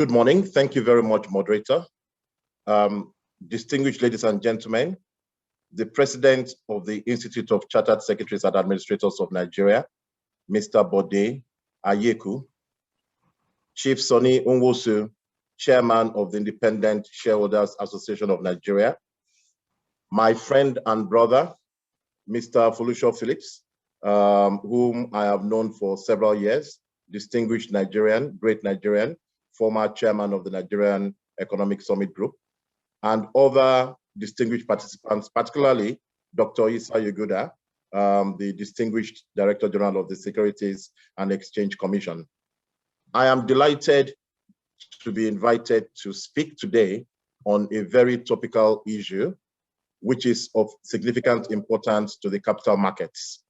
Good morning. Thank you very much, moderator. Distinguished ladies and gentlemen, the President of the Institute of Chartered Secretaries and Administrators of Nigeria, Mr. Bode, Ayeku, Chief Sunny Nwosu, Chairman of the Independent Shareholders Association of Nigeria, my friend and brother, Mr. Foluso Phillips, whom I have known for several years, distinguished Nigerian, great Nigerian, former chairman of the Nigerian Economic Summit Group, and other distinguished participants, particularly Dr. Oluseye, the distinguished Director General of the Securities and Exchange Commission. I am delighted to be invited to speak today on a very topical issue, which is of significant importance to the capital markets.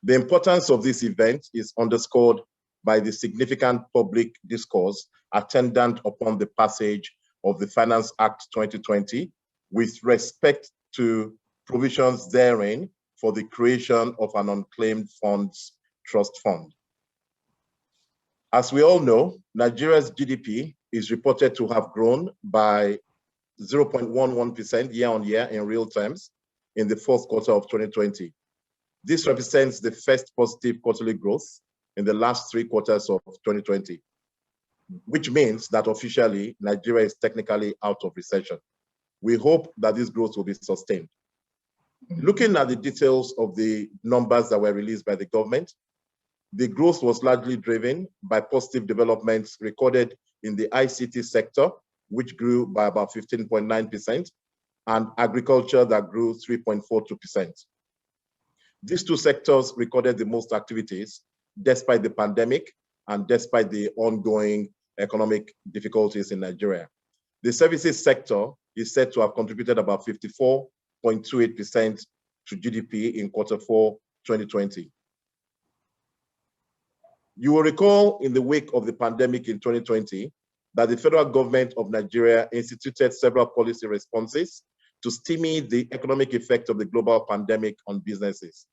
The importance of this event is underscored by the significant public discourse attendant upon the passage of the Finance Act 2020 with respect to provisions therein for the creation of an unclaimed funds trust fund. As we all know, Nigeria's GDP is reported to have grown by 0.11% year-on-year in real terms in the fourth quarter of 2020. This represents the first positive quarterly growth in the last 3 quarters of 2020, which means that officially Nigeria is technically out of recession. We hope that this growth will be sustained. Looking at the details of the numbers that were released by the government, the growth was largely driven by positive developments recorded in the ICT sector, which grew by about 15.9%, and agriculture that grew 3.42%. These two sectors recorded the most activities despite the pandemic and despite the ongoing economic difficulties in Nigeria. The services sector is said to have contributed about 54.28% to GDP in Q4 2020. You will recall in the wake of the pandemic in 2020 that the federal government of Nigeria instituted several policy responses to stimulate the economic effect of the global pandemic on businesses.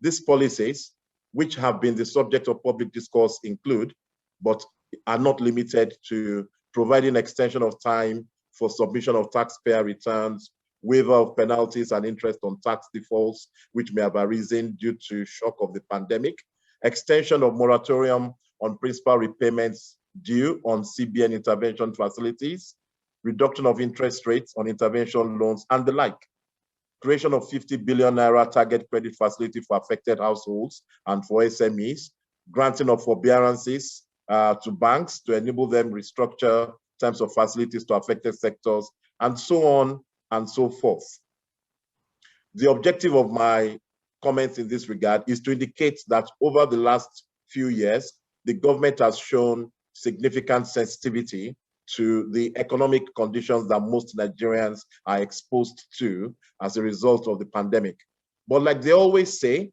These policies, which have been the subject of public discourse, include, but are not limited to, providing extension of time for submission of taxpayer returns, waiver of penalties and interest on tax defaults, which may have arisen due to shock of the pandemic, extension of moratorium on principal repayments due on CBN intervention facilities, reduction of interest rates on intervention loans, and the like. Creation of 50 billion naira target credit facility for affected households and for SMEs, granting of forbearances to banks to enable them restructure terms of facilities to affected sectors, and so on and so forth. The objective of my comments in this regard is to indicate that over the last few years, the government has shown significant sensitivity to the economic conditions that most Nigerians are exposed to as a result of the pandemic. But like they always say,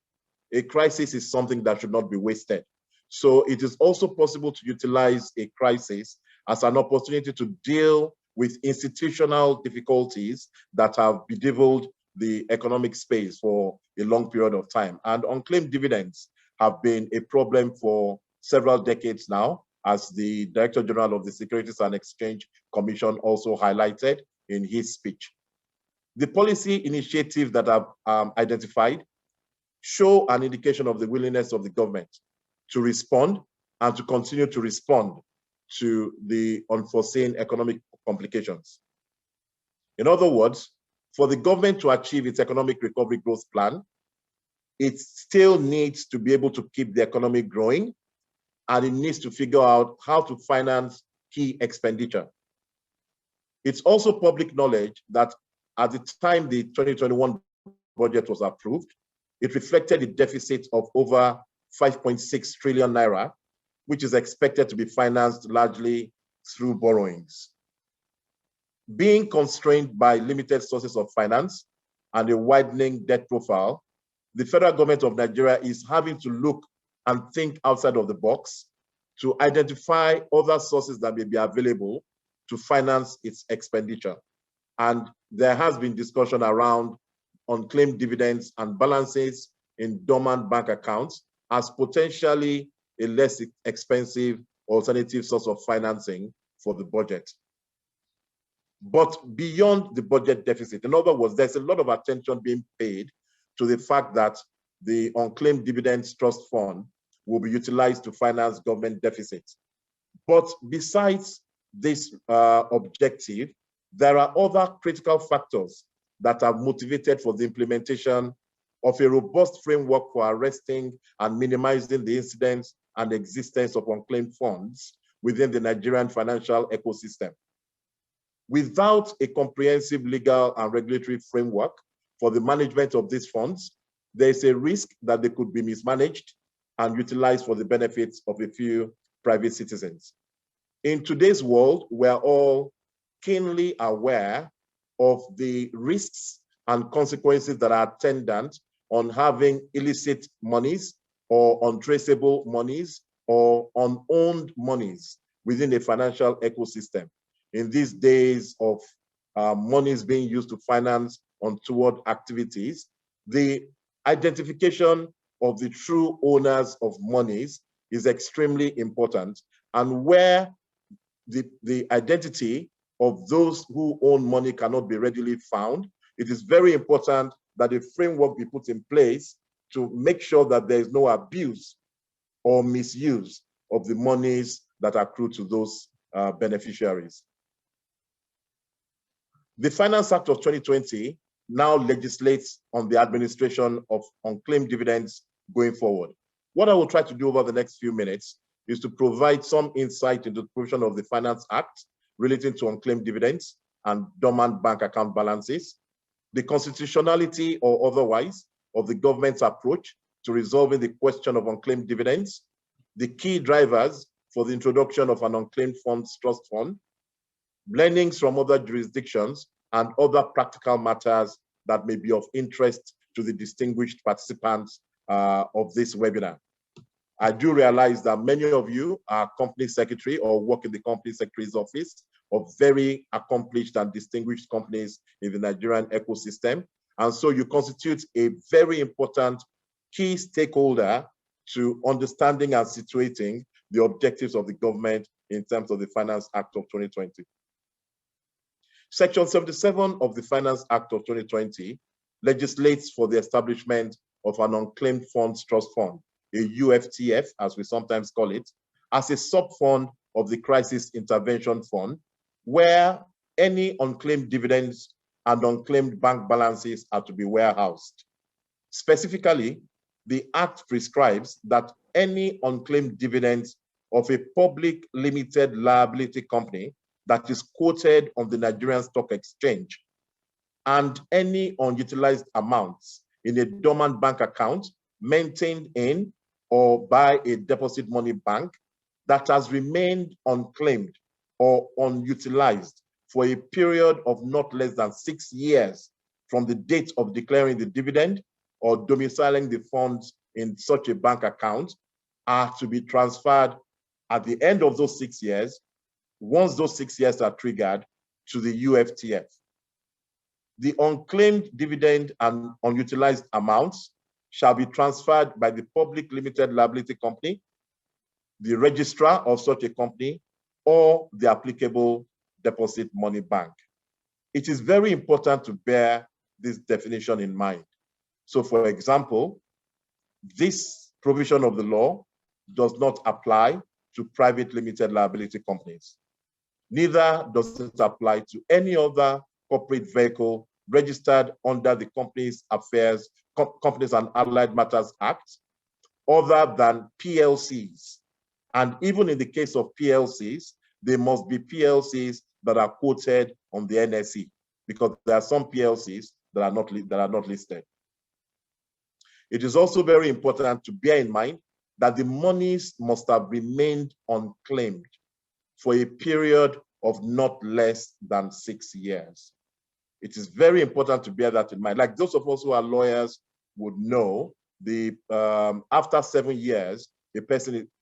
a crisis is something that should not be wasted. So it is also possible to utilize a crisis as an opportunity to deal with institutional difficulties that have bedeviled the economic space for a long period of time. And unclaimed dividends have been a problem for several decades now, as the Director General of the Securities and Exchange Commission also highlighted in his speech. The policy initiatives that I've identified show an indication of the willingness of the government to respond and to continue to respond to the unforeseen economic complications. In other words, for the government to achieve its economic recovery growth plan, it still needs to be able to keep the economy growing, and it needs to figure out how to finance key expenditure. It's also public knowledge that at the time the 2021 budget was approved, it reflected a deficit of over 5.6 trillion naira, which is expected to be financed largely through borrowings. Being constrained by limited sources of finance and a widening debt profile, the federal government of Nigeria is having to look and think outside of the box to identify other sources that may be available to finance its expenditure. And there has been discussion around unclaimed dividends and balances in dormant bank accounts as potentially a less expensive alternative source of financing for the budget. But beyond the budget deficit, in other words, there's a lot of attention being paid to the fact that the Unclaimed Dividends Trust Fund will be utilized to finance government deficits. But besides this objective, there are other critical factors that are motivated for the implementation of a robust framework for arresting and minimizing the incidence and existence of unclaimed funds within the Nigerian financial ecosystem. Without a comprehensive legal and regulatory framework for the management of these funds, there is a risk that they could be mismanaged and utilized for the benefits of a few private citizens. In today's world, we're all keenly aware of the risks and consequences that are attendant on having illicit monies or untraceable monies or unowned monies within a financial ecosystem. In these days of monies being used to finance untoward activities, the identification of the true owners of monies is extremely important. And where the identity of those who own money cannot be readily found, it is very important that a framework be put in place to make sure that there is no abuse or misuse of the monies that accrue to those beneficiaries. The Finance Act of 2020 now legislates on the administration of unclaimed dividends going forward. What I will try to do over the next few minutes is to provide some insight into the provision of the Finance Act relating to unclaimed dividends and dormant bank account balances, the constitutionality or otherwise of the government's approach to resolving the question of unclaimed dividends, the key drivers for the introduction of an unclaimed funds trust fund, learnings from other jurisdictions, and other practical matters that may be of interest to the distinguished participants of this webinar. I do realize that many of you are company secretary or work in the company secretary's office of very accomplished and distinguished companies in the Nigerian ecosystem. And so you constitute a very important key stakeholder to understanding and situating the objectives of the government in terms of the Finance Act of 2020. Section 77 of the Finance Act of 2020 legislates for the establishment of an Unclaimed Funds Trust Fund, a UFTF, as we sometimes call it, as a sub-fund of the Crisis Intervention Fund, where any unclaimed dividends and unclaimed bank balances are to be warehoused. Specifically, the Act prescribes that any unclaimed dividends of a public limited liability company that is quoted on the Nigerian Stock Exchange and any unutilized amounts in a dormant bank account maintained in or by a deposit money bank that has remained unclaimed or unutilized for a period of not less than 6 years from the date of declaring the dividend or domiciling the funds in such a bank account are to be transferred at the end of those 6 years, once those 6 years are triggered, to the UFTF. The unclaimed dividend and unutilized amounts shall be transferred by the public limited liability company, the registrar of such a company, or the applicable deposit money bank. It is very important to bear this definition in mind. So, for example, this provision of the law does not apply to private limited liability companies. Neither does it apply to any other corporate vehicle registered under the Companies and Allied Matters Act, other than PLCs. And even in the case of PLCs, they must be PLCs that are quoted on the NSE, because there are some PLCs that are not listed. It is also very important to bear in mind that the monies must have remained unclaimed for a period of not less than 6 years. It is very important to bear that in mind. Like those of us who are lawyers would know, after 7 years,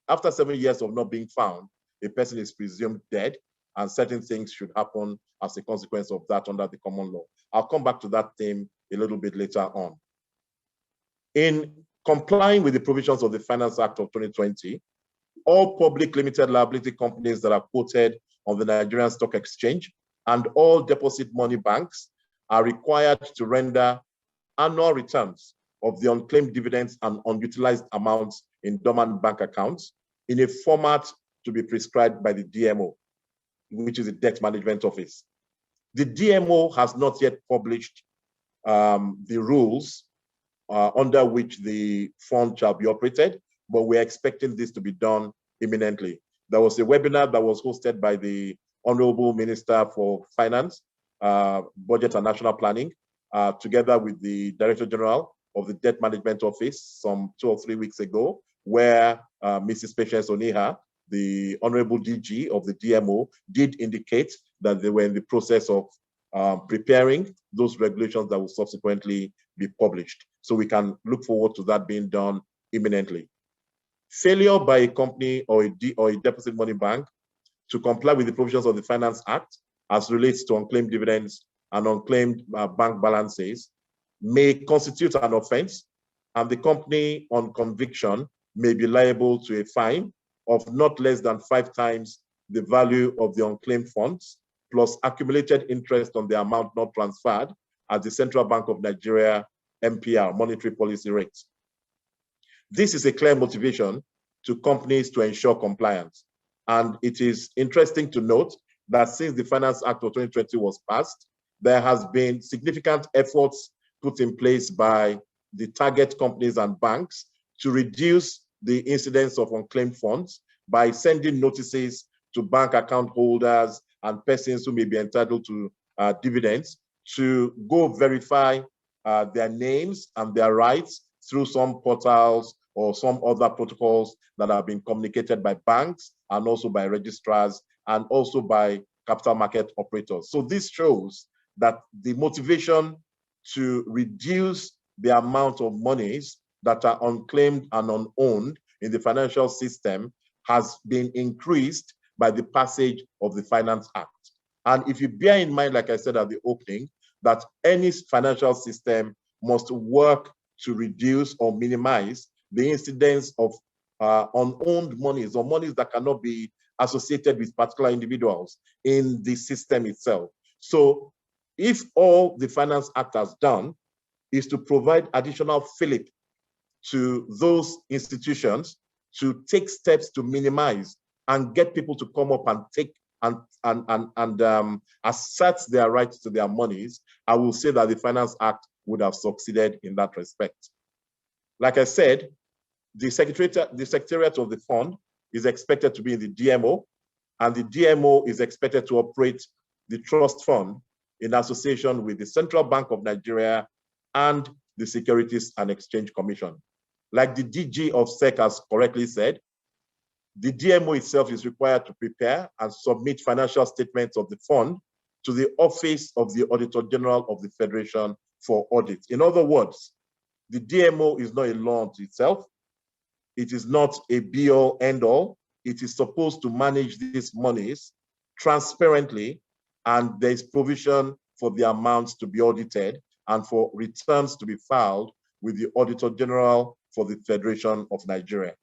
after 7 years of not being found, a person is presumed dead, and certain things should happen as a consequence of that under the common law. I'll come back to that theme a little bit later on. In complying with the provisions of the Finance Act of 2020, All public limited liability companies that are quoted on the Nigerian Stock Exchange and all deposit money banks are required to render annual returns of the unclaimed dividends and unutilized amounts in dormant bank accounts in a format to be prescribed by the DMO, which is the Debt Management Office. The DMO has not yet published the rules under which the fund shall be operated, but we're expecting this to be done imminently. There was a webinar that was hosted by the Honorable Minister for Finance, Budget and National Planning, together with the Director General of the Debt Management Office some 2 or 3 weeks ago, where Mrs. Patience Oniha, the Honorable DG of the DMO, did indicate that they were in the process of preparing those regulations that will subsequently be published. So we can look forward to that being done imminently. Failure by a company or a deposit money bank to comply with the provisions of the Finance Act as relates to unclaimed dividends and unclaimed bank balances may constitute an offense, and the company on conviction may be liable to a fine of not less than 5 times the value of the unclaimed funds, plus accumulated interest on the amount not transferred at the Central Bank of Nigeria MPR, monetary policy rate. This is a clear motivation to companies to ensure compliance. And it is interesting to note that since the Finance Act of 2020 was passed, there has been significant efforts put in place by the target companies and banks to reduce the incidence of unclaimed funds by sending notices to bank account holders and persons who may be entitled to dividends to go verify their names and their rights through some portals or some other protocols that have been communicated by banks and also by registrars and also by capital market operators. So this shows that the motivation to reduce the amount of monies that are unclaimed and unowned in the financial system has been increased by the passage of the Finance Act. And if you bear in mind, like I said at the opening, that any financial system must work to reduce or minimize the incidence of unowned monies or monies that cannot be associated with particular individuals in the system itself. So if all the Finance Act has done is to provide additional fillip to those institutions to take steps to minimize and get people to come up and take and assert their rights to their monies, I will say that the Finance Act would have succeeded in that respect. Like I said, the Secretariat of the Fund is expected to be in the DMO, and the DMO is expected to operate the trust fund in association with the Central Bank of Nigeria and the Securities and Exchange Commission. Like the DG of SEC has correctly said, the DMO itself is required to prepare and submit financial statements of the fund to the Office of the Auditor General of the Federation for audit. In other words, the DMO is not a law unto itself. It is not a be-all, end-all. It is supposed to manage these monies transparently, and there is provision for the amounts to be audited and for returns to be filed with the Auditor General for the Federation of Nigeria.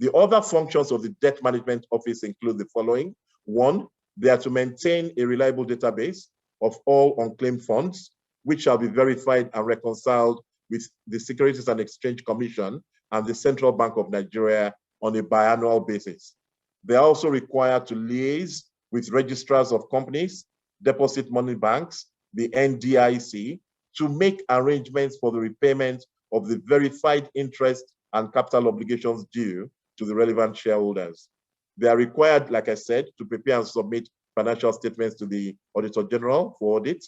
The other functions of the Debt Management Office include the following. 1, they are to maintain a reliable database of all unclaimed funds, which shall be verified and reconciled with the Securities and Exchange Commission and the Central Bank of Nigeria on a biannual basis. They are also required to liaise with registrars of companies, deposit money banks, the NDIC, to make arrangements for the repayment of the verified interest and capital obligations due to the relevant shareholders. They are required, like I said, to prepare and submit financial statements to the Auditor General for audit,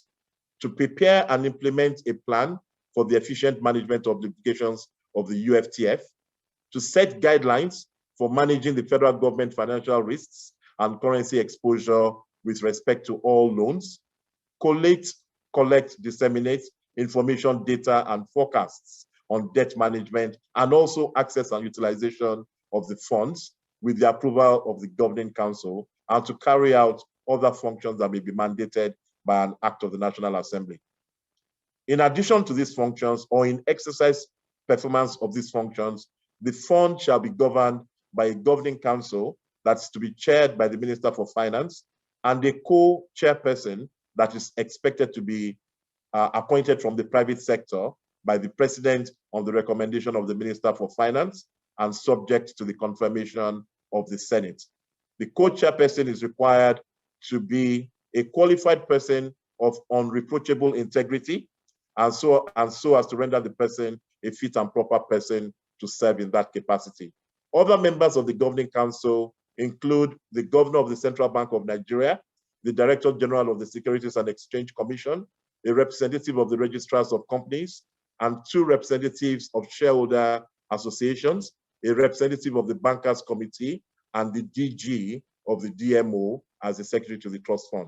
to prepare and implement a plan for the efficient management of the obligations of the UFTF, to set guidelines for managing the federal government financial risks and currency exposure with respect to all loans, collect, disseminate information, data, and forecasts on debt management, and also access and utilization of the funds with the approval of the Governing Council, and to carry out other functions that may be mandated by an act of the National Assembly. In addition to these functions, or in exercise performance of these functions, the fund shall be governed by a governing council that's to be chaired by the Minister for Finance and a co-chairperson that is expected to be appointed from the private sector by the President on the recommendation of the Minister for Finance and subject to the confirmation of the Senate. The co-chairperson is required to be a qualified person of unreproachable integrity and so as to render the person a fit and proper person to serve in that capacity. Other members of the governing council include the Governor of the Central Bank of Nigeria, the Director General of the Securities and Exchange Commission, a representative of the registrars of companies, and 2 representatives of shareholder associations, a representative of the Bankers Committee, and the DG of the DMO as the Secretary to the Trust Fund.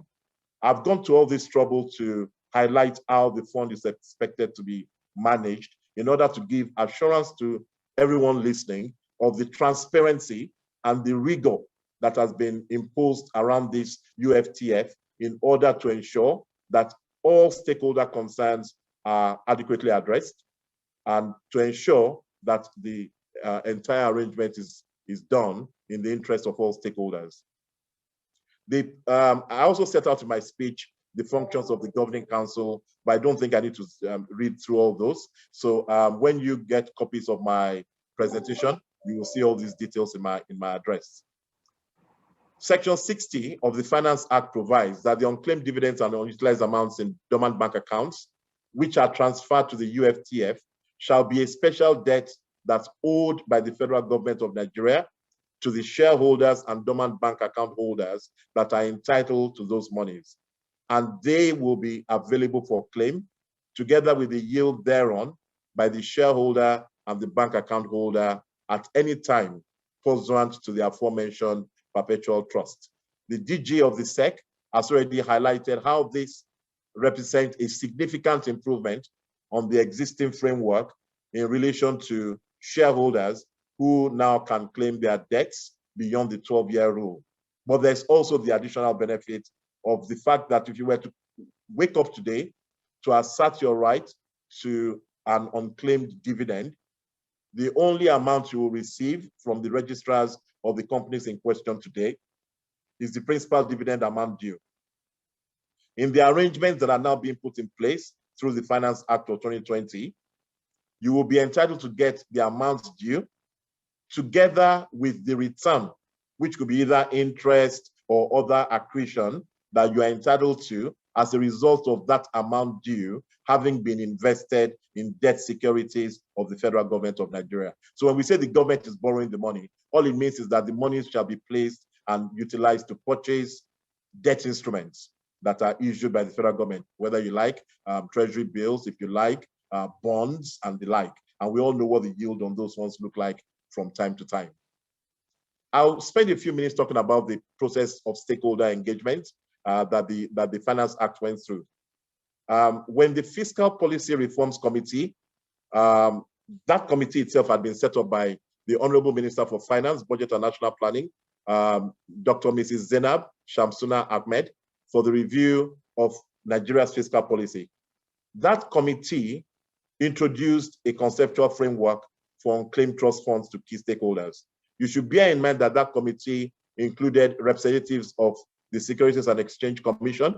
I've gone to all this trouble to highlight how the fund is expected to be managed in order to give assurance to everyone listening of the transparency and the rigor that has been imposed around this UFTF in order to ensure that all stakeholder concerns are adequately addressed and to ensure that the entire arrangement is done in the interest of all stakeholders. I also set out in my speech the functions of the governing council, but I don't think I need to read through all those. So when you get copies of my presentation, you will see all these details in my address. Section 60 of the Finance Act provides that the unclaimed dividends and unutilized amounts in dormant bank accounts, which are transferred to the UFTF, shall be a special debt that's owed by the federal government of Nigeria to the shareholders and dormant bank account holders that are entitled to those monies. And they will be available for claim together with the yield thereon by the shareholder and the bank account holder at any time pursuant to the aforementioned perpetual trust. The DG of the SEC has already highlighted how this represents a significant improvement on the existing framework in relation to shareholders who now can claim their debts beyond the 12-year rule. But there's also the additional benefit of the fact that if you were to wake up today to assert your right to an unclaimed dividend, the only amount you will receive from the registrars of the companies in question today is the principal dividend amount due. In the arrangements that are now being put in place through the Finance Act of 2020, you will be entitled to get the amounts due together with the return, which could be either interest or other accretion that you are entitled to as a result of that amount due having been invested in debt securities of the federal government of Nigeria. So when we say the government is borrowing the money, all it means is that the money shall be placed and utilized to purchase debt instruments that are issued by the federal government, whether you like treasury bills, if you like, bonds and the like. And we all know what the yield on those ones look like from time to time. I'll spend a few minutes talking about the process of stakeholder engagement that the Finance Act went through. When the Fiscal Policy Reforms Committee, that committee itself had been set up by the Honorable Minister for Finance, Budget and National Planning, Dr. Mrs. Zainab Shamsuna Ahmed, for the review of Nigeria's fiscal policy. That committee introduced a conceptual framework for unclaimed trust funds to key stakeholders. You should bear in mind that that committee included representatives of the Securities and Exchange Commission,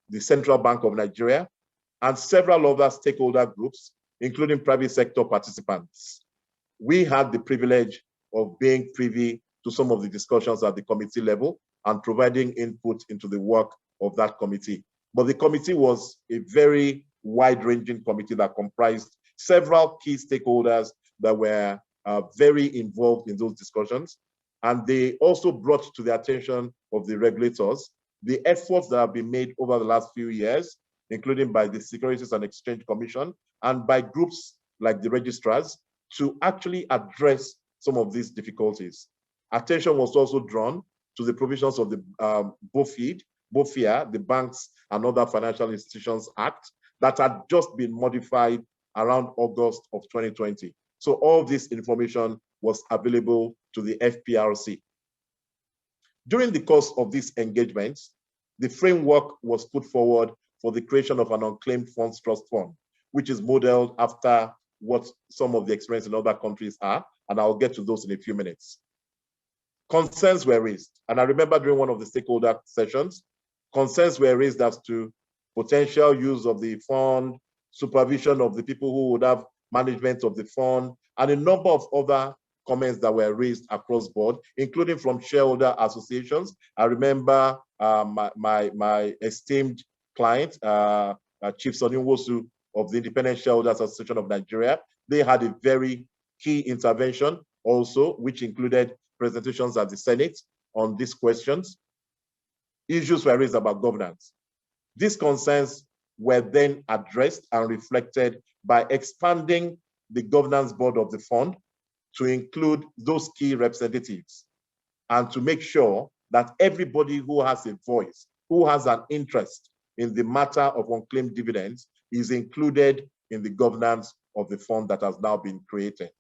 the Central Bank of Nigeria, and several other stakeholder groups, including private sector participants. We had the privilege of being privy to some of the discussions at the committee level and providing input into the work of that committee. But the committee was a very wide-ranging committee that comprised several key stakeholders that were very involved in those discussions. And they also brought to the attention of the regulators the efforts that have been made over the last few years, including by the Securities and Exchange Commission and by groups like the registrars, to actually address some of these difficulties. Attention was also drawn to the provisions of the BOFIA, the Banks and Other Financial Institutions Act, that had just been modified around August of 2020. So all this information was available to the FPRC. During the course of these engagements, the framework was put forward for the creation of an unclaimed funds trust fund, which is modeled after what some of the experience in other countries are, and I'll get to those in a few minutes. Concerns were raised. And I remember during one of the stakeholder sessions, concerns were raised as to potential use of the fund, supervision of the people who would have management of the fund, and a number of other comments that were raised across board, including from shareholder associations. I remember my esteemed client, Chief Sunny Nwosu of the Independent Shareholders Association of Nigeria. They had a very key intervention also, which included presentations at the Senate on these questions. Issues were raised about governance. These concerns were then addressed and reflected by expanding the governance board of the fund to include those key representatives and to make sure that everybody who has a voice, who has an interest in the matter of unclaimed dividends is included in the governance of the fund that has now been created.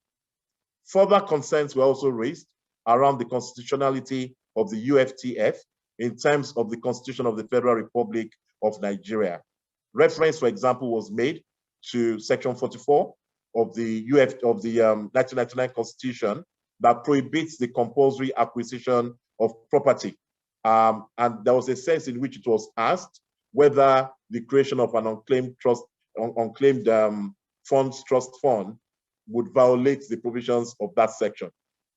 Further concerns were also raised around the constitutionality of the UFTF in terms of the Constitution of the Federal Republic of Nigeria. Reference, for example, was made to Section 44 of the 1999 Constitution that prohibits the compulsory acquisition of property. And there was a sense in which it was asked whether the creation of an unclaimed funds trust fund would violate the provisions of that section.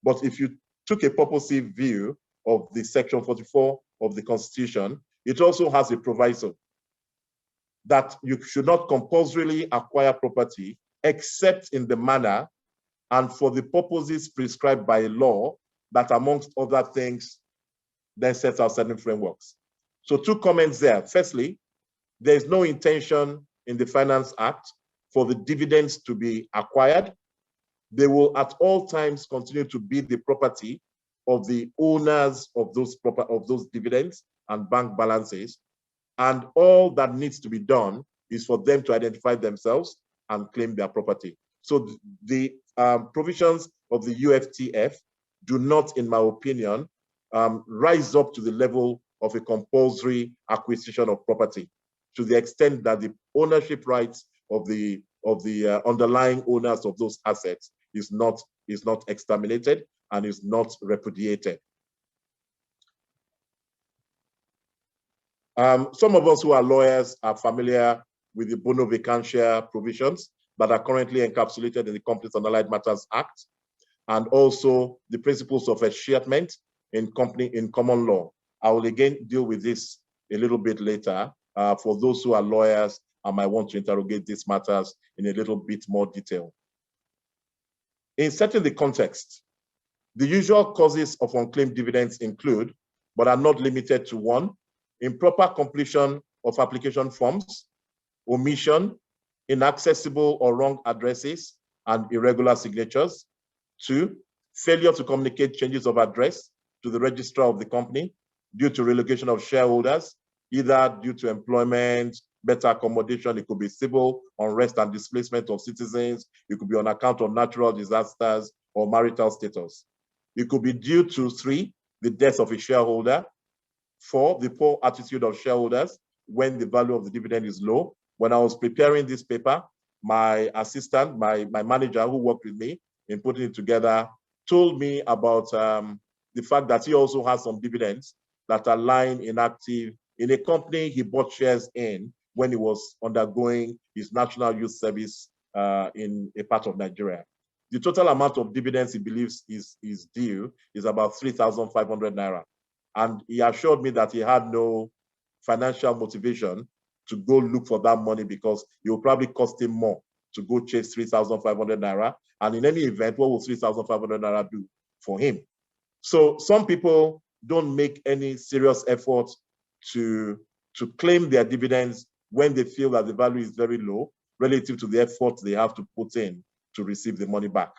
But if you took a purposive view of the Section 44 of the Constitution, it also has a proviso that you should not compulsorily acquire property except in the manner and for the purposes prescribed by law that, amongst other things, then sets out certain frameworks. So 2 comments there. Firstly, there is no intention in the Finance Act for the dividends to be acquired. They will at all times continue to be the property of the owners of those dividends and bank balances. And all that needs to be done is for them to identify themselves and claim their property. So the provisions of the UFTF do not, in my opinion, rise up to the level of a compulsory acquisition of property, to the extent that the ownership rights of the underlying owners of those assets is not exterminated and is not repudiated. Some of us who are lawyers are familiar with the bono vacantia provisions that are currently encapsulated in the Companies and Allied Matters Act, and also the principles of eschatment in common law. I will again deal with this a little bit later for those who are lawyers and might want to interrogate these matters in a little bit more detail. In setting the context, the usual causes of unclaimed dividends include, but are not limited to: 1, improper completion of application forms, omission, inaccessible or wrong addresses, and irregular signatures. 2, failure to communicate changes of address to the registrar of the company due to relocation of shareholders, either due to employment, better accommodation. It could be civil unrest and displacement of citizens. It could be on account of natural disasters or marital status. It could be due to 3, the death of a shareholder. 4, the poor attitude of shareholders when the value of the dividend is low. When I was preparing this paper, my assistant, my manager who worked with me in putting it together, told me about the fact that he also has some dividends that are lying inactive in a company he bought shares in when he was undergoing his National Youth Service in a part of Nigeria. The total amount of dividends he believes is due is about 3,500 naira. And he assured me that he had no financial motivation to go look for that money because it will probably cost him more to go chase 3,500 naira. And in any event, what will 3,500 naira do for him? So some people don't make any serious effort to claim their dividends when they feel that the value is very low relative to the effort they have to put in to receive the money back.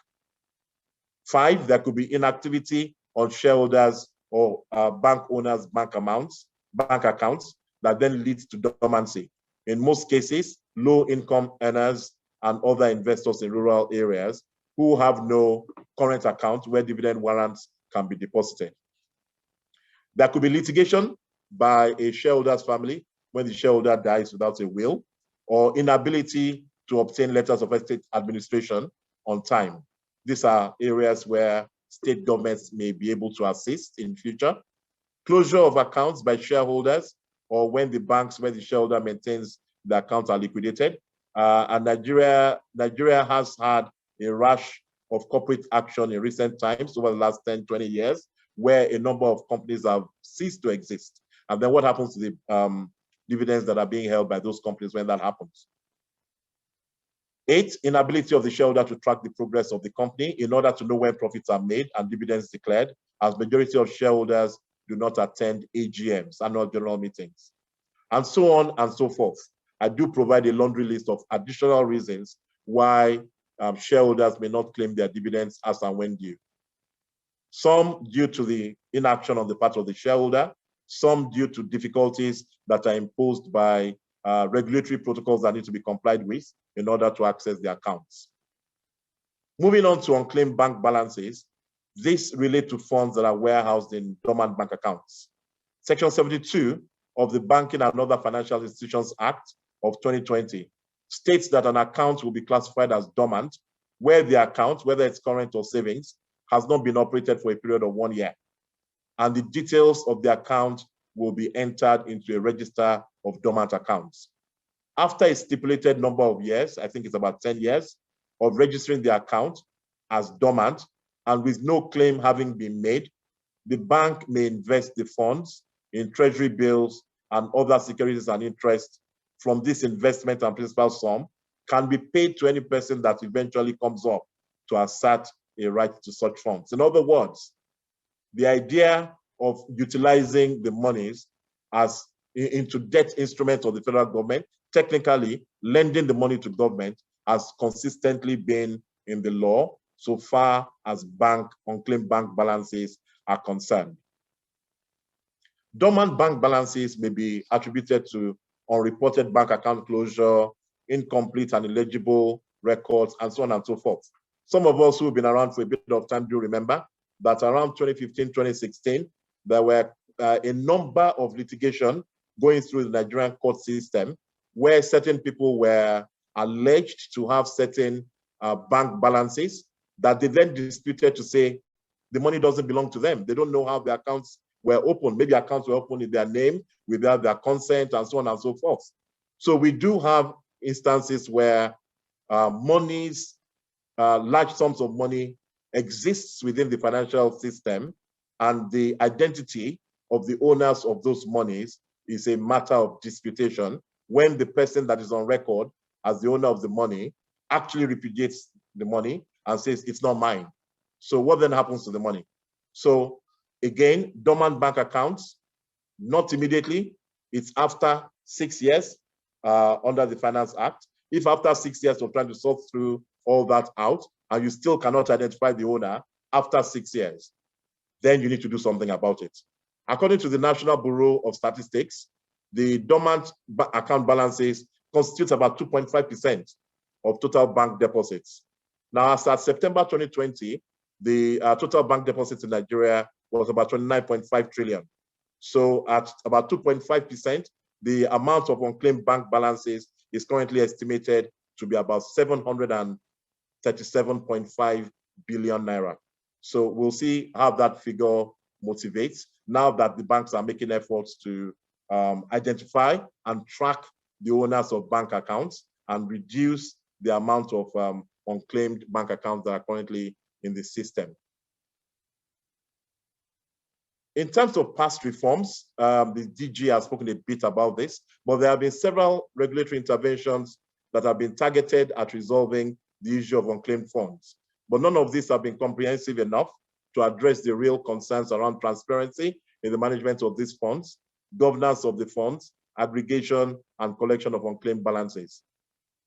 5, there could be inactivity on shareholders or bank owners' bank accounts that then leads to dormancy. In most cases, low-income earners and other investors in rural areas who have no current account where dividend warrants can be deposited. There could be litigation by a shareholder's family when the shareholder dies without a will, or inability to obtain letters of estate administration on time. These are areas where state governments may be able to assist in future. Closure of accounts by shareholders, or when the banks where the shareholder maintains the accounts are liquidated. And Nigeria has had a rush of corporate action in recent times over the last 10, 20 years, where a number of companies have ceased to exist. And then what happens to the dividends that are being held by those companies when that happens? 8, inability of the shareholder to track the progress of the company in order to know when profits are made and dividends declared, as majority of shareholders do not attend AGMs, annual general meetings, and so on and so forth. I do provide a laundry list of additional reasons why shareholders may not claim their dividends as and when due. Some due to the inaction on the part of the shareholder, some due to difficulties that are imposed by regulatory protocols that need to be complied with in order to access the accounts. Moving on to unclaimed bank balances, these relate to funds that are warehoused in dormant bank accounts. Section 72 of the Banking and Other Financial Institutions Act of 2020 states that an account will be classified as dormant where the account, whether it's current or savings, has not been operated for a period of 1 year. And the details of the account will be entered into a register of dormant accounts. After a stipulated number of years, I think it's about 10 years, of registering the account as dormant and with no claim having been made, the bank may invest the funds in treasury bills and other securities and interest from this investment and principal sum can be paid to any person that eventually comes up to assert a right to such funds. In other words, the idea of utilizing the monies as into debt instruments of the federal government, technically lending the money to government, has consistently been in the law so far as unclaimed bank balances are concerned. Dormant bank balances may be attributed to unreported bank account closure, incomplete and illegible records, and so on and so forth. Some of us who have been around for a bit of time do remember that around 2015, 2016, there were a number of litigation going through the Nigerian court system where certain people were alleged to have certain bank balances that they then disputed to say the money doesn't belong to them. They don't know how the accounts were opened. Maybe accounts were opened in their name without their consent and so on and so forth. So we do have instances where monies, large sums of money exists within the financial system, and the identity of the owners of those monies is a matter of disputation when the person that is on record as the owner of the money actually repudiates the money and says it's not mine. So what then happens to the money? So again, dormant bank accounts, not immediately, it's after 6 years under the Finance Act. If after 6 years of trying to sort through all that out and you still cannot identify the owner after 6 years, then you need to do something about it. According to the National Bureau of Statistics, the dormant account balances constitute about 2.5% of total bank deposits. Now, as at September 2020, the total bank deposits in Nigeria was about 29.5 trillion. So at about 2.5%, the amount of unclaimed bank balances is currently estimated to be about 737.5 billion naira. So we'll see how that figure motivates now that the banks are making efforts to identify and track the owners of bank accounts and reduce the amount of unclaimed bank accounts that are currently in the system. In terms of past reforms, the DG has spoken a bit about this, but there have been several regulatory interventions that have been targeted at resolving the issue of unclaimed funds. But none of these have been comprehensive enough to address the real concerns around transparency in the management of these funds, governance of the funds, aggregation and collection of unclaimed balances.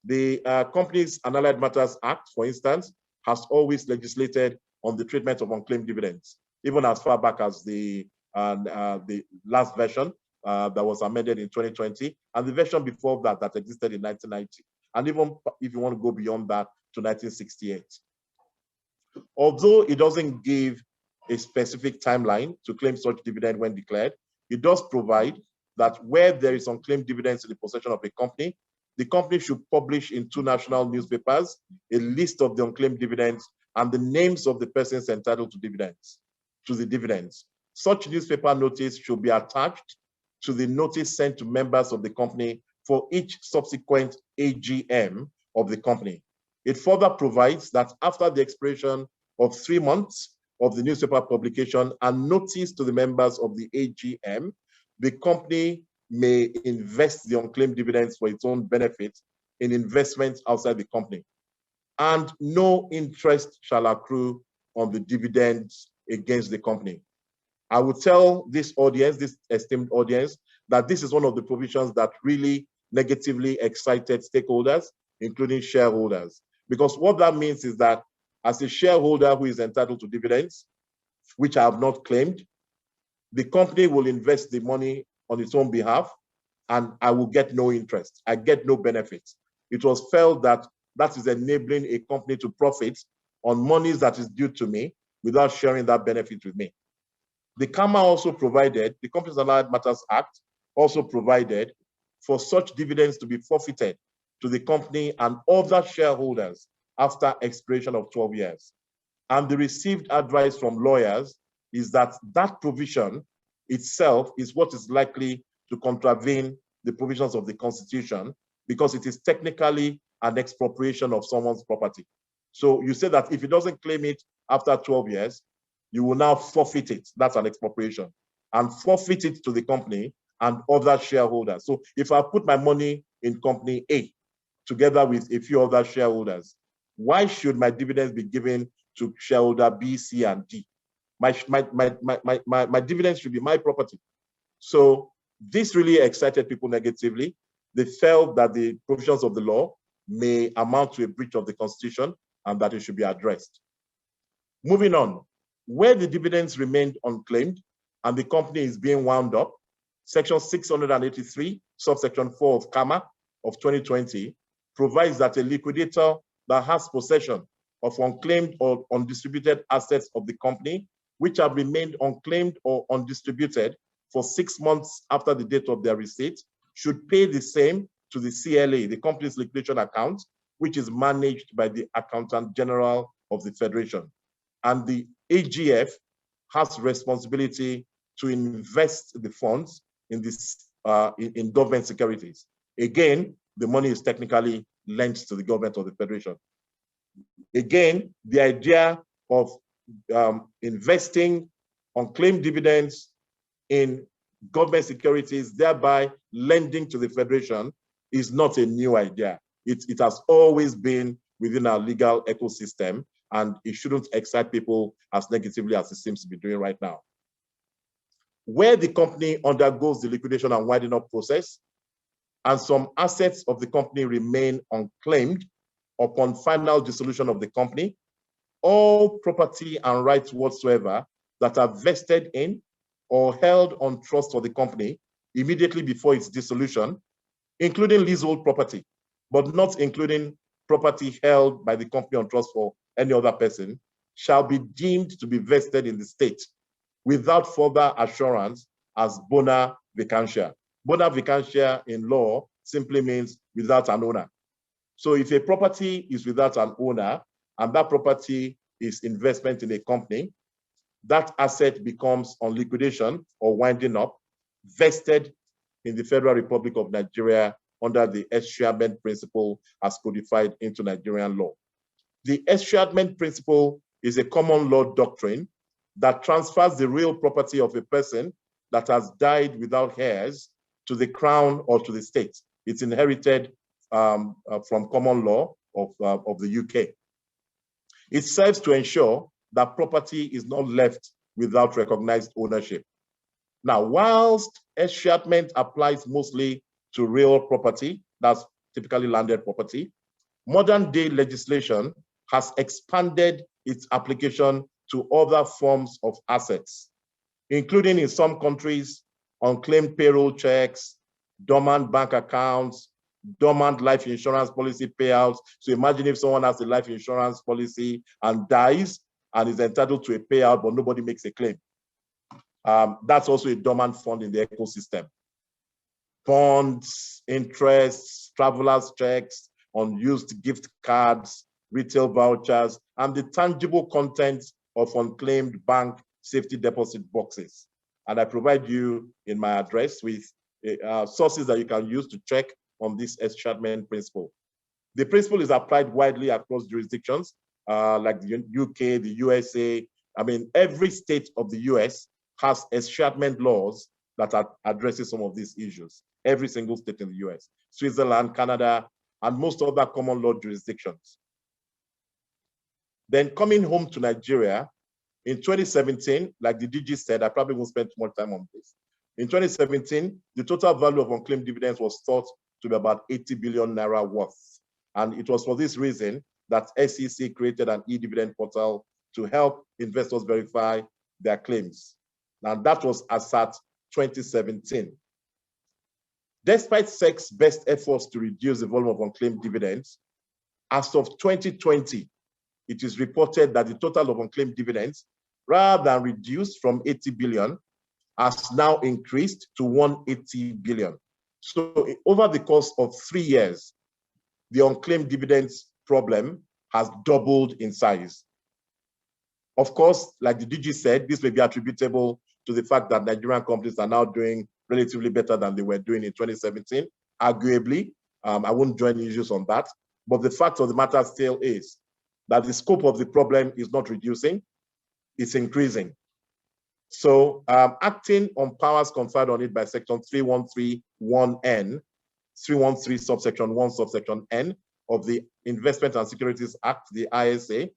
The Companies and Allied Matters Act, for instance, has always legislated on the treatment of unclaimed dividends, even as far back as the last version that was amended in 2020, and the version before that that existed in 1990, and even if you want to go beyond that to 1968. Although it doesn't give a specific timeline to claim such dividend when declared, it does provide that where there is unclaimed dividends in the possession of a company, the company should publish in 2 national newspapers a list of the unclaimed dividends and the names of the persons entitled to the dividends. Such newspaper notice should be attached to the notice sent to members of the company for each subsequent AGM of the company. It further provides that after the expiration of 3 months of the newspaper publication and notice to the members of the AGM, the company may invest the unclaimed dividends for its own benefit in investments outside the company. And no interest shall accrue on the dividends against the company. I would tell this audience, this esteemed audience, that this is one of the provisions that really negatively excited stakeholders, including shareholders. Because what that means is that as a shareholder who is entitled to dividends, which I have not claimed, the company will invest the money on its own behalf, and I will get no interest. I get no benefit. It was felt that that is enabling a company to profit on monies that is due to me without sharing that benefit with me. The CAMA also provided, the Companies and Allied Matters Act also provided for such dividends to be forfeited to the company and other shareholders after expiration of 12 years. And the received advice from lawyers is that that provision itself is what is likely to contravene the provisions of the Constitution, because it is technically an expropriation of someone's property. So you say that if he doesn't claim it after 12 years, you will now forfeit it. That's an expropriation. And forfeit it to the company and other shareholders. So if I put my money in company A together with a few other shareholders, why should my dividends be given to shareholder B, C, and D? My dividends should be my property. So this really excited people negatively. They felt that the provisions of the law may amount to a breach of the Constitution and that it should be addressed. Moving on, where the dividends remained unclaimed and the company is being wound up, Section 683, subsection 4 of CAMA of 2020 provides that a liquidator that has possession of unclaimed or undistributed assets of the company, which have remained unclaimed or undistributed for 6 months after the date of their receipt, should pay the same to the CLA, the company's liquidation account, which is managed by the Accountant General of the Federation. And the AGF has responsibility to invest the funds in this in government securities. Again, the money is technically lent to the government of the Federation. Again, the idea of investing unclaimed dividends in government securities, thereby lending to the Federation, is not a new idea. It has always been within our legal ecosystem, and it shouldn't excite people as negatively as it seems to be doing right now. Where the company undergoes the liquidation and winding up process, and some assets of the company remain unclaimed upon final dissolution of the company, all property and rights whatsoever that are vested in or held on trust for the company immediately before its dissolution, including leasehold property, but not including property held by the company on trust for any other person, shall be deemed to be vested in the state without further assurance as bona vacantia. Bona vacantia in law simply means without an owner. So if a property is without an owner and that property is investment in a company, that asset becomes on liquidation or winding up, vested in the Federal Republic of Nigeria under the Eschatman Principle as codified into Nigerian law. The Eschatman Principle is a common law doctrine that transfers the real property of a person that has died without heirs to the crown or to the state. It's inherited from common law of the UK. It serves to ensure that property is not left without recognized ownership. Now, whilst eschatment applies mostly to real property, that's typically landed property, modern day legislation has expanded its application to other forms of assets, including in some countries, unclaimed payroll checks, dormant bank accounts, dormant life insurance policy payouts. So imagine if someone has a life insurance policy and dies and is entitled to a payout, but nobody makes a claim. That's also a dormant fund in the ecosystem. Bonds, interests, travelers' checks, unused gift cards, retail vouchers, and the tangible contents of unclaimed bank safety deposit boxes. And I provide you in my address with sources that you can use to check on this Eschatman principle. The principle is applied widely across jurisdictions like the UK, the USA. I mean, every state of the US has Eschatman laws that addresses some of these issues. Every single state in the US, Switzerland, Canada, and most other common law jurisdictions. Then coming home to Nigeria, in 2017, like the DG said, I probably won't spend too much time on this. In 2017, the total value of unclaimed dividends was thought to be about 80 billion naira worth. And it was for this reason that SEC created an e-dividend portal to help investors verify their claims. And that was as at 2017. Despite SEC's best efforts to reduce the volume of unclaimed dividends, as of 2020, it is reported that the total of unclaimed dividends, rather than reduced from 80 billion, has now increased to 180 billion. So over the course of 3 years, the unclaimed dividends problem has doubled in size. Of course, like the DG said, this may be attributable to the fact that Nigerian companies are now doing relatively better than they were doing in 2017. Arguably, I won't join issues on that. But the fact of the matter still is that the scope of the problem is not reducing, it's increasing. So acting on powers conferred on it by section 3131N, 313 subsection 1 subsection N of the Investment and Securities Act, the ISA,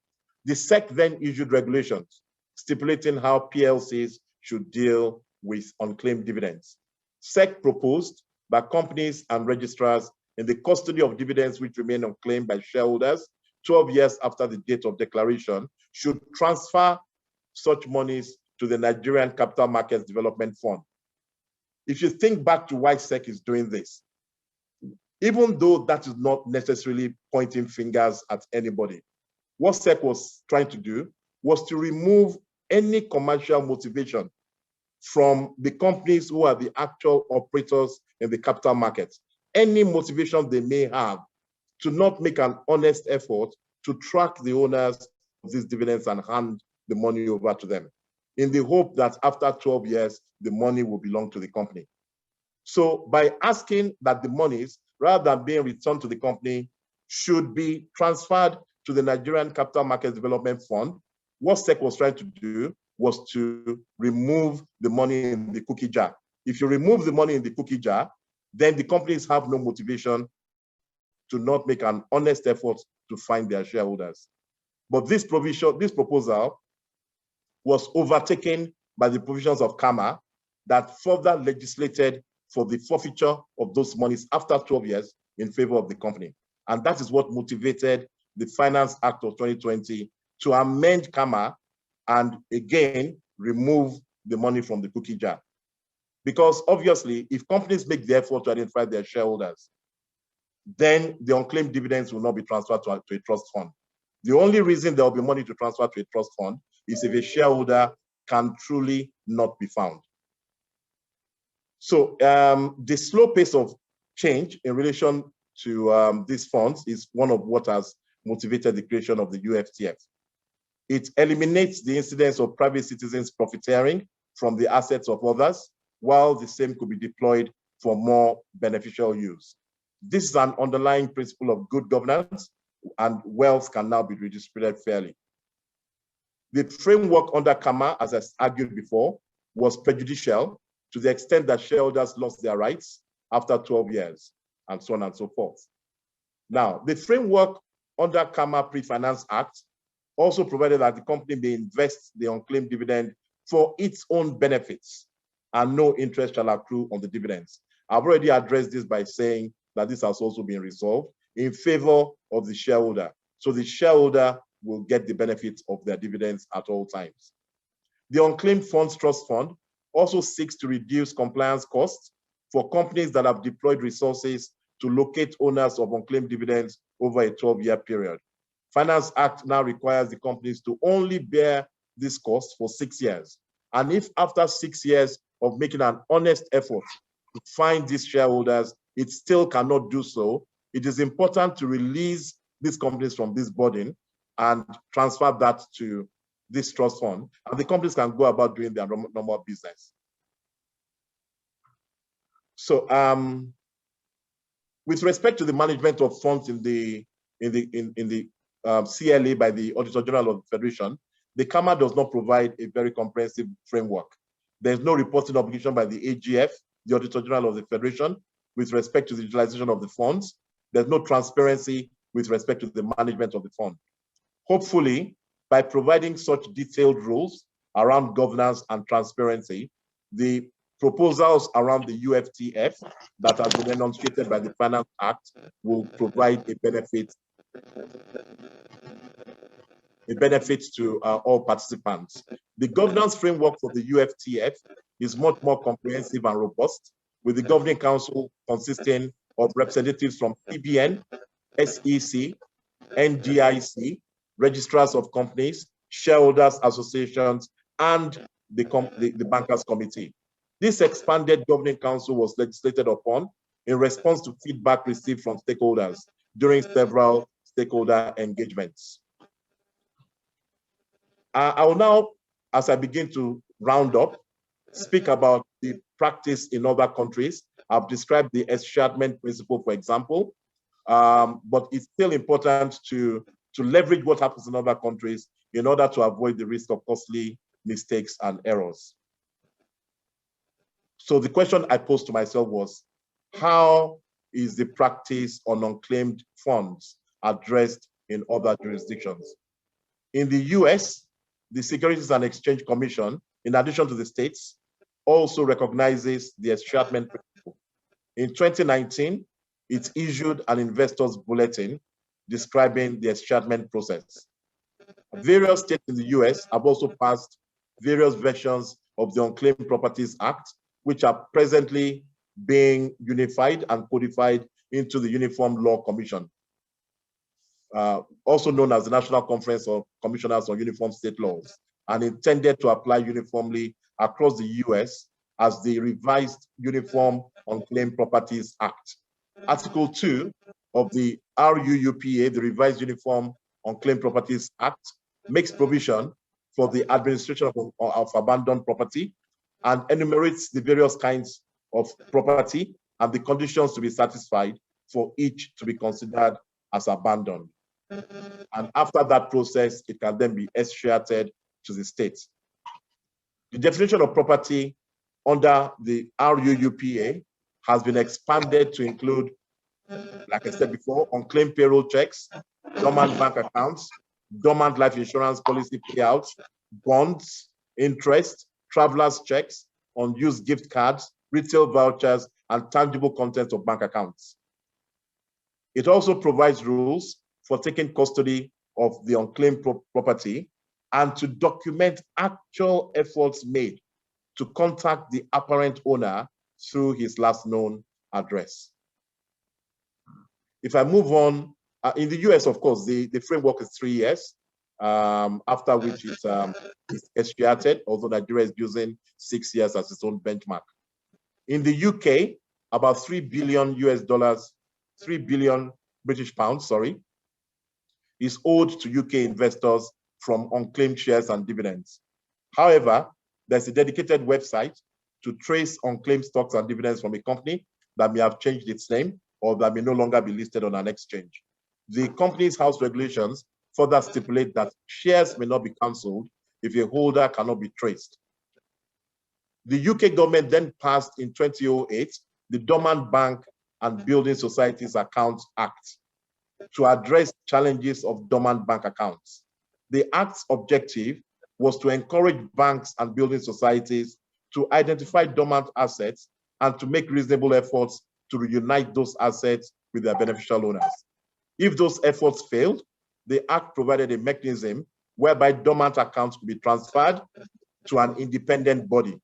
the SEC then issued regulations stipulating how PLCs should deal with unclaimed dividends. SEC proposed that companies and registrars in the custody of dividends which remain unclaimed by shareholders 12 years after the date of declaration should transfer such monies to the Nigerian Capital Markets Development Fund. If you think back to why SEC is doing this, even though that is not necessarily pointing fingers at anybody, what SEC was trying to do was to remove any commercial motivation from the companies who are the actual operators in the capital markets. Any motivation they may have to not make an honest effort to track the owners of these dividends and hand the money over to them, in the hope that after 12 years, the money will belong to the company. So by asking that the monies, rather than being returned to the company, should be transferred to the Nigerian Capital Markets Development Fund, what SEC was trying to do was to remove the money in the cookie jar. If you remove the money in the cookie jar, then the companies have no motivation to not make an honest effort to find their shareholders. But this proposal was overtaken by the provisions of CAMA that further legislated for the forfeiture of those monies after 12 years in favor of the company. And that is what motivated the Finance Act of 2020 to amend CAMA and again remove the money from the cookie jar. Because obviously, if companies make the effort to identify their shareholders, then the unclaimed dividends will not be transferred to a trust fund. The only reason there will be money to transfer to a trust fund is if a shareholder can truly not be found. So the slow pace of change in relation to these funds is one of what has motivated the creation of the UFTF. It eliminates the incidence of private citizens profiteering from the assets of others, while the same could be deployed for more beneficial use. This is an underlying principle of good governance, and wealth can now be redistributed fairly. The framework under CAMA, as I argued before, was prejudicial to the extent that shareholders lost their rights after 12 years, and so on and so forth. Now, the framework under CAMA Pre-Finance Act also provided that the company may invest the unclaimed dividend for its own benefits, and no interest shall accrue on the dividends. I've already addressed this by saying that this has also been resolved in favor of the shareholder. So the shareholder will get the benefits of their dividends at all times. The Unclaimed Funds Trust Fund also seeks to reduce compliance costs for companies that have deployed resources to locate owners of unclaimed dividends over a 12-year period. Finance Act now requires the companies to only bear this cost for 6 years. And if after 6 years of making an honest effort to find these shareholders, it still cannot do so, it is important to release these companies from this burden and transfer that to this trust fund, and the companies can go about doing their normal business. So with respect to the management of funds in the CLA by the Auditor General of the Federation, the CAMA does not provide a very comprehensive framework. There's no reporting obligation by the AGF, the Auditor General of the Federation, with respect to the utilization of the funds. There's no transparency with respect to the management of the fund. Hopefully, by providing such detailed rules around governance and transparency, the proposals around the UFTF that have been enunciated by the Finance Act will provide a benefit to all participants. The governance framework for the UFTF is much more comprehensive and robust, with the Governing Council consisting of representatives from CBN, SEC, NDIC, registrars of companies, shareholders associations, and the Bankers Committee. This expanded Governing Council was legislated upon in response to feedback received from stakeholders during several stakeholder engagements. I will now, as I begin to round up, speak about the practice in other countries. I've described the Eschatman Principle, for example, but it's still important to leverage what happens in other countries in order to avoid the risk of costly mistakes and errors. So the question I posed to myself was, how is the practice on unclaimed funds addressed in other jurisdictions? In the US, the Securities and Exchange Commission, in addition to the states, also recognizes the Eschatman Principle. In 2019, it issued an investors bulletin describing the Eschatman process. Various states in the US have also passed various versions of the Unclaimed Properties Act, which are presently being unified and codified into the Uniform Law Commission, also known as the National Conference of Commissioners on Uniform State Laws, and intended to apply uniformly across the US as the revised Uniform Unclaimed Properties Act. Article 2 of the RUUPA, the revised Uniform Unclaimed Properties Act, makes provision for the administration of abandoned property and enumerates the various kinds of property and the conditions to be satisfied for each to be considered as abandoned. And after that process, it can then be extradited to the state. The definition of property under the RUUPA has been expanded to include, like I said before, unclaimed payroll checks, dormant bank accounts, dormant life insurance policy payouts, bonds, interest, travelers' checks, unused gift cards, retail vouchers, and tangible contents of bank accounts. It also provides rules for taking custody of the unclaimed property and to document actual efforts made to contact the apparent owner through his last known address. If I move on, in the US, of course, the framework is 3 years, after which it's expiated, although Nigeria is using 6 years as its own benchmark. In the UK, about $3 billion British pounds, sorry, is owed to UK investors from unclaimed shares and dividends. However, there's a dedicated website to trace unclaimed stocks and dividends from a company that may have changed its name or that may no longer be listed on an exchange. The Companies House regulations further stipulate that shares may not be cancelled if a holder cannot be traced. The UK government then passed in 2008 the Dormant Bank and Building Societies Accounts Act to address challenges of dormant bank accounts. The Act's objective was to encourage banks and building societies to identify dormant assets and to make reasonable efforts to reunite those assets with their beneficial owners. If those efforts failed, the Act provided a mechanism whereby dormant accounts could be transferred to an independent body,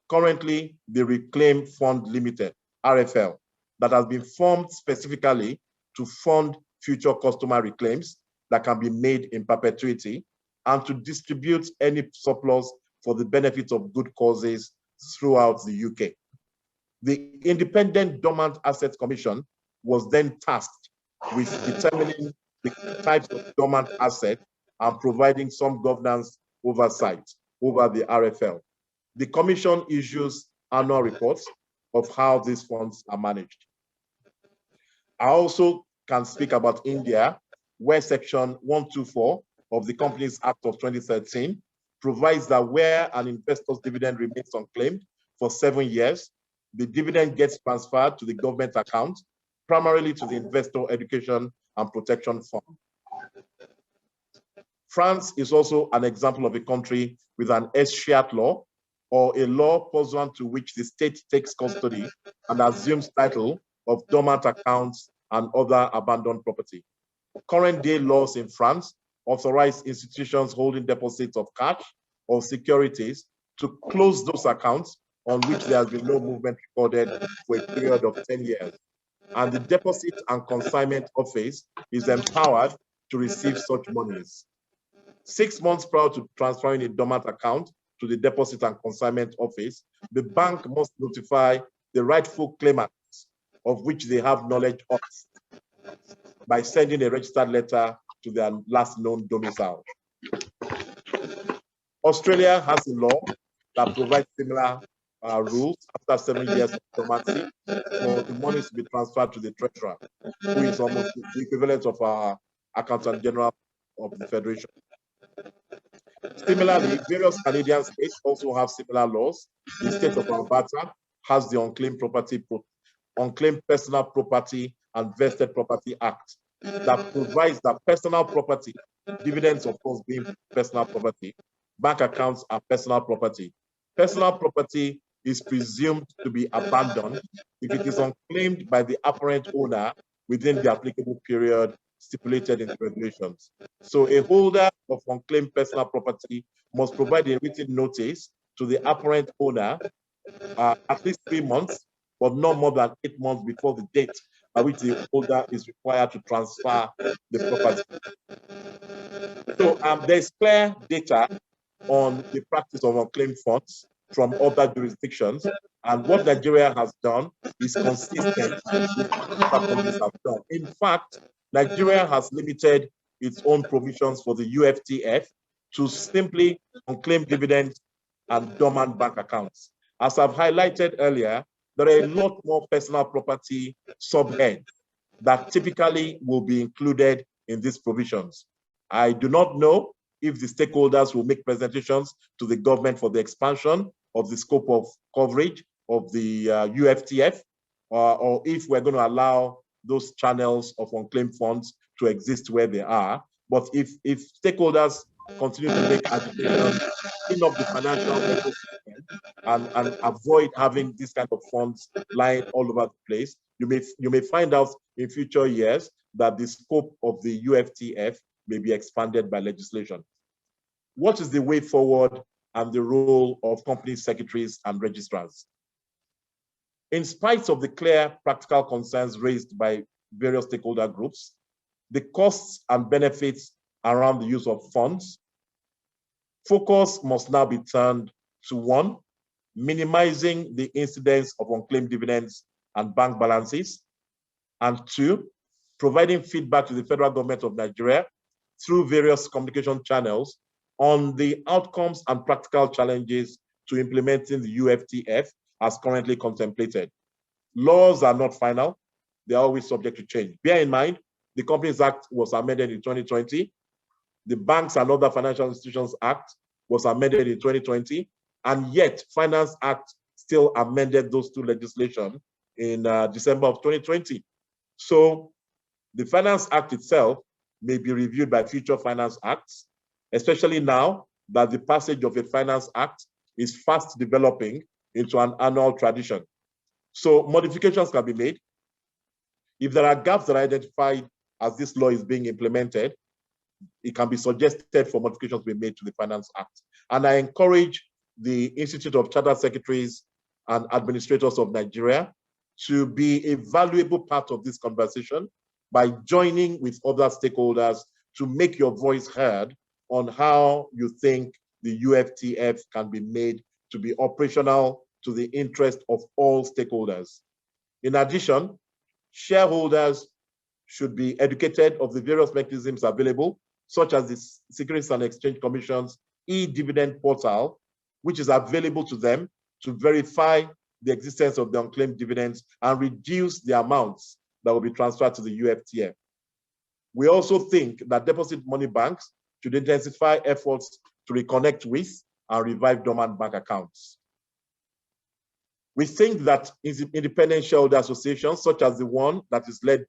currently the Reclaim Fund Limited, RFL, that has been formed specifically to fund future customer reclaims that can be made in perpetuity and to distribute any surplus for the benefit of good causes throughout the UK. The Independent Dormant Assets Commission was then tasked with determining the types of dormant assets and providing some governance oversight over the RFL. The Commission issues annual reports of how these funds are managed. I also can speak about India, where Section 124 of the Companies Act of 2013 provides that where an investor's dividend remains unclaimed for 7 years, the dividend gets transferred to the government account, primarily to the Investor Education and Protection Fund. France is also an example of a country with an escheat law, or a law pursuant to which the state takes custody and assumes title of dormant accounts and other abandoned property. Current day laws in France authorize institutions holding deposits of cash or securities to close those accounts on which there has been no movement recorded for a period of 10 years. And the Deposit and Consignment Office is empowered to receive such monies. 6 months prior to transferring a dormant account to the Deposit and Consignment Office, the bank must notify the rightful claimants of which they have knowledge of by sending a registered letter to their last known domicile. Australia has a law that provides similar rules after 7 years of dormancy for the monies to be transferred to the treasurer, who is almost the equivalent of our Accountant General of the Federation. Similarly, various Canadian states also have similar laws. The state of Alberta has the Unclaimed Personal Property and Vested Property Act that provides that personal property, dividends of course being personal property, bank accounts are personal property. Personal property is presumed to be abandoned if it is unclaimed by the apparent owner within the applicable period stipulated in the regulations. So a holder of unclaimed personal property must provide a written notice to the apparent owner at least 3 months, but not more than 8 months before the date by which the holder is required to transfer the property. So there's clear data on the practice of unclaimed funds from other jurisdictions, and what Nigeria has done is consistent with what other countries have done. In fact, Nigeria has limited its own provisions for the UFTF to simply unclaimed dividends and dormant bank accounts. As I've highlighted earlier, there are a lot more personal property subheads that typically will be included in these provisions. I do not know if the stakeholders will make presentations to the government for the expansion of the scope of coverage of the UFTF, or if we're going to allow those channels of unclaimed funds to exist where they are. But if stakeholders continue to make agitation, clean up the financial ecosystem and avoid having this kind of funds lying all over the place, you may find out in future years that the scope of the UFTF may be expanded by legislation. What is the way forward and the role of company secretaries and registrars? In spite of the clear practical concerns raised by various stakeholder groups, the costs and benefits around the use of funds, focus must now be turned to 1, minimizing the incidence of unclaimed dividends and bank balances, and 2, providing feedback to the federal government of Nigeria through various communication channels on the outcomes and practical challenges to implementing the UFTF as currently contemplated. Laws are not final. They are always subject to change. Bear in mind, the Companies Act was amended in 2020. The Banks and Other Financial Institutions Act was amended in 2020. And yet, Finance Act still amended those two legislation in December of 2020. So the Finance Act itself may be reviewed by future Finance Acts, especially now that the passage of a Finance Act is fast developing into an annual tradition. So modifications can be made. If there are gaps that are identified as this law is being implemented, it can be suggested for modifications to be made to the Finance Act. And I encourage the Institute of Chartered Secretaries and Administrators of Nigeria to be a valuable part of this conversation by joining with other stakeholders to make your voice heard on how you think the UFTF can be made to be operational to the interest of all stakeholders. In addition, shareholders should be educated of the various mechanisms available, such as the Securities and Exchange Commission's e-dividend portal, which is available to them to verify the existence of the unclaimed dividends and reduce the amounts that will be transferred to the UFTF. We also think that deposit money banks should intensify efforts to reconnect with and revive dormant bank accounts. We think that independent shareholder associations, such as the one that is led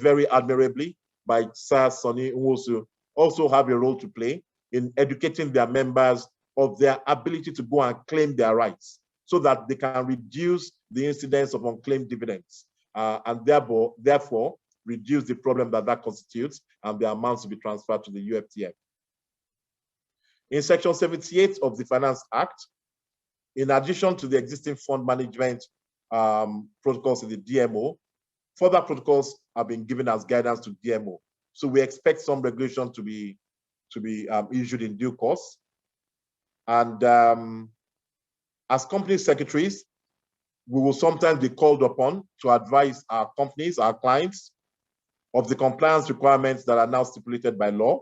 very admirably by Sir Sunny Nwosu, also have a role to play in educating their members of their ability to go and claim their rights so that they can reduce the incidence of unclaimed dividends and therefore reduce the problem that constitutes and the amounts to be transferred to the UFTF. In Section 78 of the Finance Act, in addition to the existing fund management protocols in the DMO, further protocols have been given as guidance to DMO. So we expect some regulation to be issued in due course. And as company secretaries, we will sometimes be called upon to advise our companies, our clients, of the compliance requirements that are now stipulated by law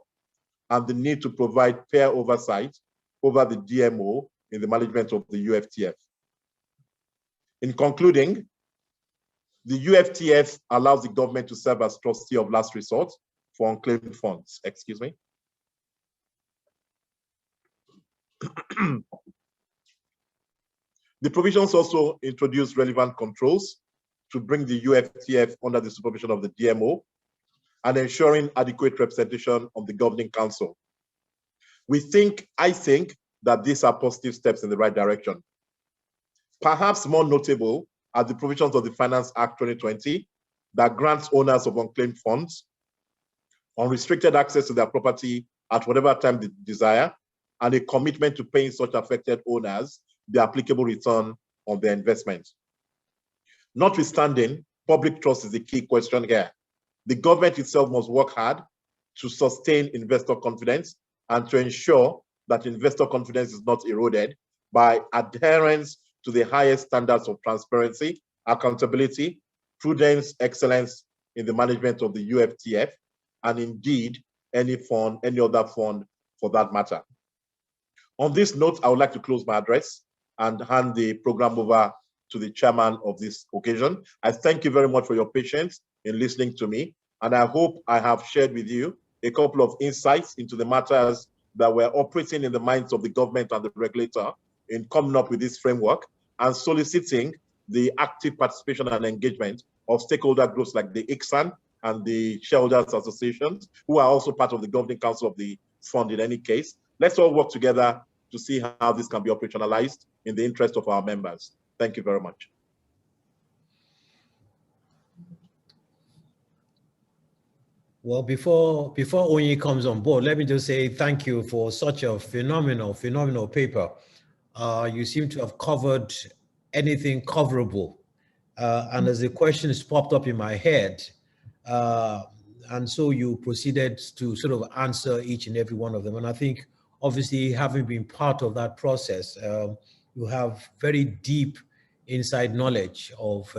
and the need to provide fair oversight over the DMO in the management of the UFTF. In concluding, the UFTF allows the government to serve as trustee of last resort for unclaimed funds. Excuse me. The provisions also introduce relevant controls to bring the UFTF under the supervision of the DMO and ensuring adequate representation of the governing council. I think that these are positive steps in the right direction. Perhaps more notable are the provisions of the Finance Act 2020 that grants owners of unclaimed funds unrestricted access to their property at whatever time they desire, and a commitment to paying such affected owners the applicable return on their investment. Notwithstanding, public trust is the key question here. The government itself must work hard to sustain investor confidence and to ensure that investor confidence is not eroded by adherence to the highest standards of transparency, accountability, prudence, excellence in the management of the UFTF, and indeed any other fund for that matter. On this note, I would like to close my address and hand the program over to the chairman of this occasion. I thank you very much for your patience in listening to me, and I hope I have shared with you a couple of insights into the matters that were operating in the minds of the government and the regulator in coming up with this framework and soliciting the active participation and engagement of stakeholder groups like the ICSAN and the Shareholders Associations, who are also part of the governing council of the fund in any case. Let's all work together to see how this can be operationalized in the interest of our members. Thank you very much. Well, before Onyi comes on board, let me just say thank you for such a phenomenal paper. You seem to have covered anything coverable. And as the questions popped up in my head, and so you proceeded to sort of answer each and every one of them. And I think, obviously, having been part of that process, you have very deep inside knowledge of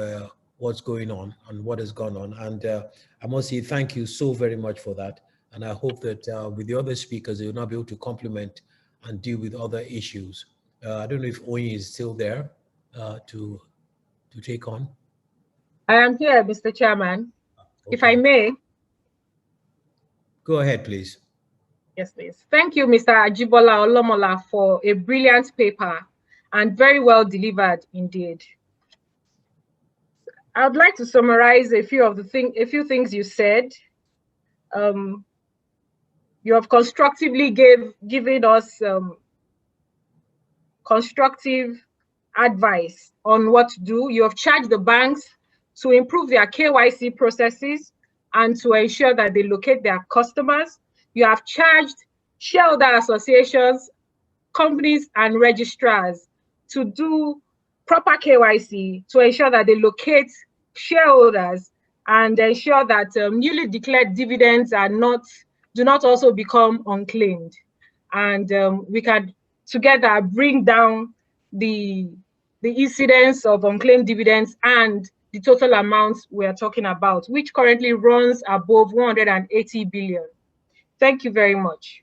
what's going on and what has gone on. And I must say thank you so very much for that. And I hope that with the other speakers, they will now be able to complement and deal with other issues. I don't know if Onyi is still there to take on. I am here, Mr. Chairman. Okay. If I may. Go ahead, please. Yes, please. Thank you, Mr. Ajibola Olomola, for a brilliant paper and very well delivered indeed. I would like to summarize a few things you said. You have constructively given us constructive advice on what to do. You have charged the banks to improve their KYC processes and to ensure that they locate their customers. You have charged shareholder associations, companies, and registrars to do proper KYC to ensure that they locate shareholders and ensure that newly declared dividends do not also become unclaimed. And we can together bring down the incidence of unclaimed dividends and the total amount we are talking about, which currently runs above 180 billion. Thank you very much.